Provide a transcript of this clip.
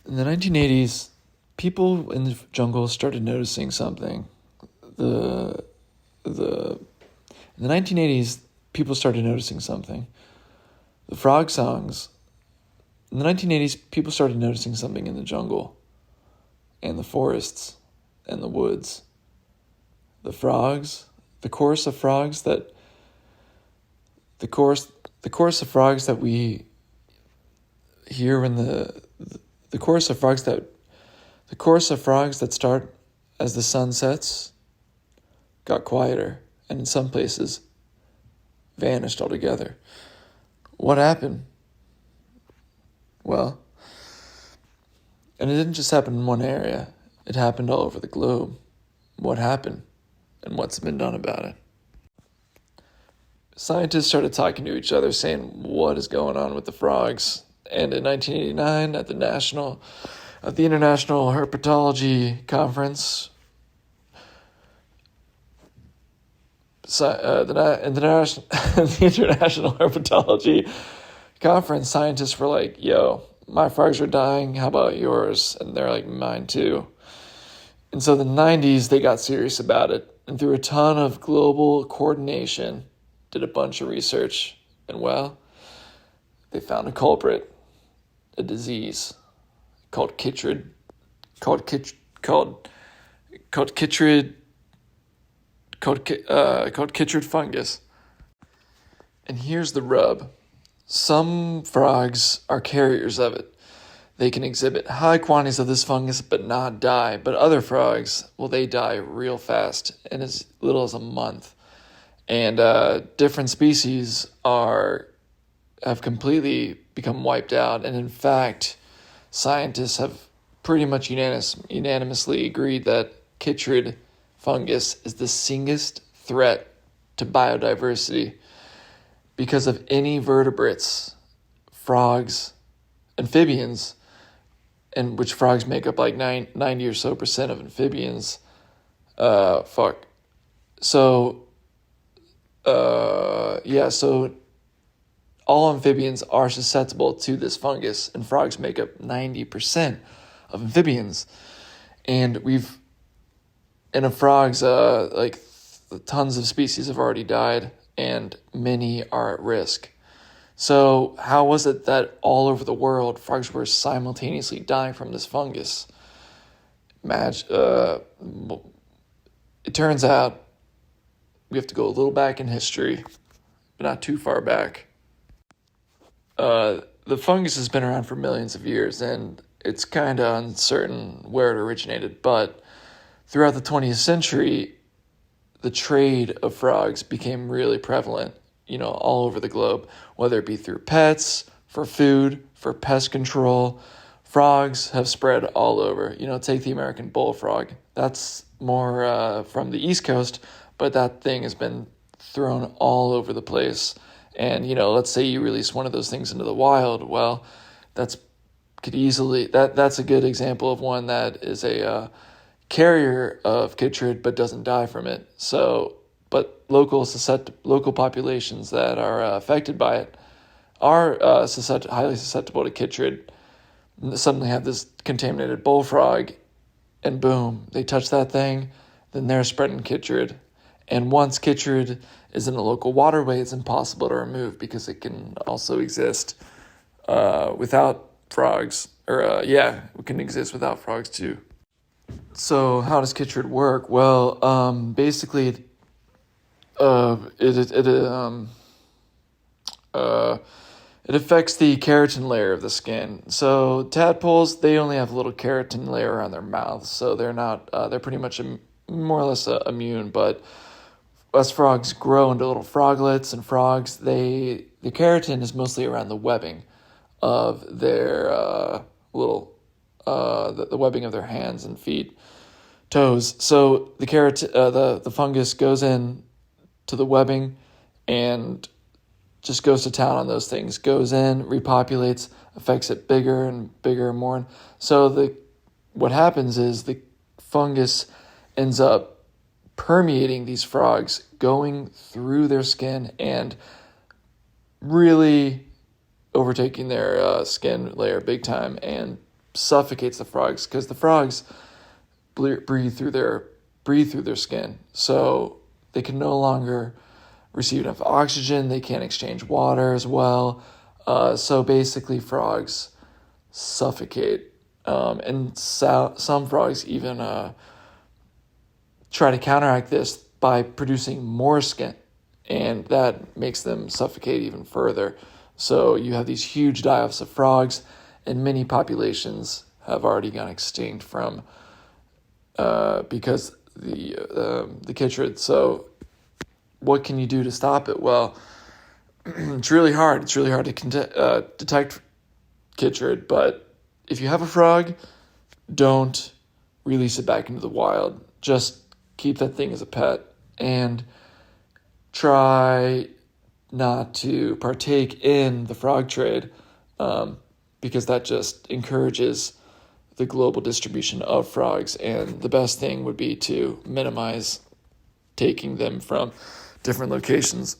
In the 1980s, people in the jungle started noticing something. The the In the 1980s, people started noticing something. The frog songs. In the 1980s, people started noticing something in the jungle and the forests and the woods. The frogs, the chorus of frogs that the chorus of frogs that we hear when the chorus of frogs that the chorus of frogs that start as the sun sets got quieter and in some places vanished altogether. What happened? Well, and it didn't just happen in one area. It happened all over the globe. What happened? And what's been done about it? Scientists started talking to each other, saying, what is going on with the frogs? And in 1989, at the International Herpetology Conference, the International Herpetology Conference, scientists were like, yo, my frogs are dying, how about yours? And they're like, mine too. And so in the 90s, they got serious about it. And through a ton of global coordination, did a bunch of research. And well, they found a culprit, a disease called chytrid, called chytrid fungus. And here's the rub. Some frogs are carriers of it. They can exhibit high quantities of this fungus but not die. But other frogs, well, they die real fast in as little as a month. And different species have completely become wiped out. And in fact, scientists have pretty much unanimously agreed that chytrid fungus is the single threat to biodiversity because of any vertebrates, frogs, amphibians, and which frogs make up like 90 or so percent of amphibians. So all amphibians are susceptible to this fungus, and frogs make up 90% of amphibians. And of frogs, tons of species have already died, and many are at risk. So how was it that all over the world, frogs were simultaneously dying from this fungus? It turns out we have to go a little back in history, but not too far back. The fungus has been around for millions of years, and it's kind of uncertain where it originated, but throughout the 20th century, the trade of frogs became really prevalent, all over the globe, whether it be through pets, for food, for pest control. Frogs have spread all over. Take the American bullfrog. That's more from the East Coast, but that thing has been thrown all over the place. And, let's say you release one of those things into the wild. Well, that's a good example of one that is a carrier of chytrid but doesn't die from it. So, but local populations that are affected by it are highly susceptible to chytrid. Suddenly have this contaminated bullfrog, and boom, they touch that thing, then they're spreading chytrid. And once chytrid is in a local waterway, it's impossible to remove because it can also exist without frogs. It can exist without frogs too. So how does chytrid work? Well, basically, it affects the keratin layer of the skin. So tadpoles, they only have a little keratin layer around their mouths, so they're pretty much more or less immune. But as frogs grow into little froglets and frogs, the keratin is mostly around the webbing of their the webbing of their hands and feet, toes. So the the fungus goes in to the webbing and just goes to town on those things. Goes in, repopulates, affects it bigger and bigger and more. So what happens is the fungus ends up permeating these frogs, going through their skin and really overtaking their skin layer big time and suffocates the frogs because the frogs breathe through their skin, so they can no longer receive enough oxygen. They can't exchange water as well. So basically, frogs suffocate, and some frogs even try to counteract this by producing more skin, and that makes them suffocate even further. So you have these huge die-offs of frogs, and many populations have already gone extinct from because the chytrid. So what can you do to stop it? Well, it's really hard. It's really hard to detect chytrid, but if you have a frog, don't release it back into the wild. Just keep that thing as a pet and try not to partake in the frog trade, because that just encourages the global distribution of frogs, and the best thing would be to minimize taking them from different locations.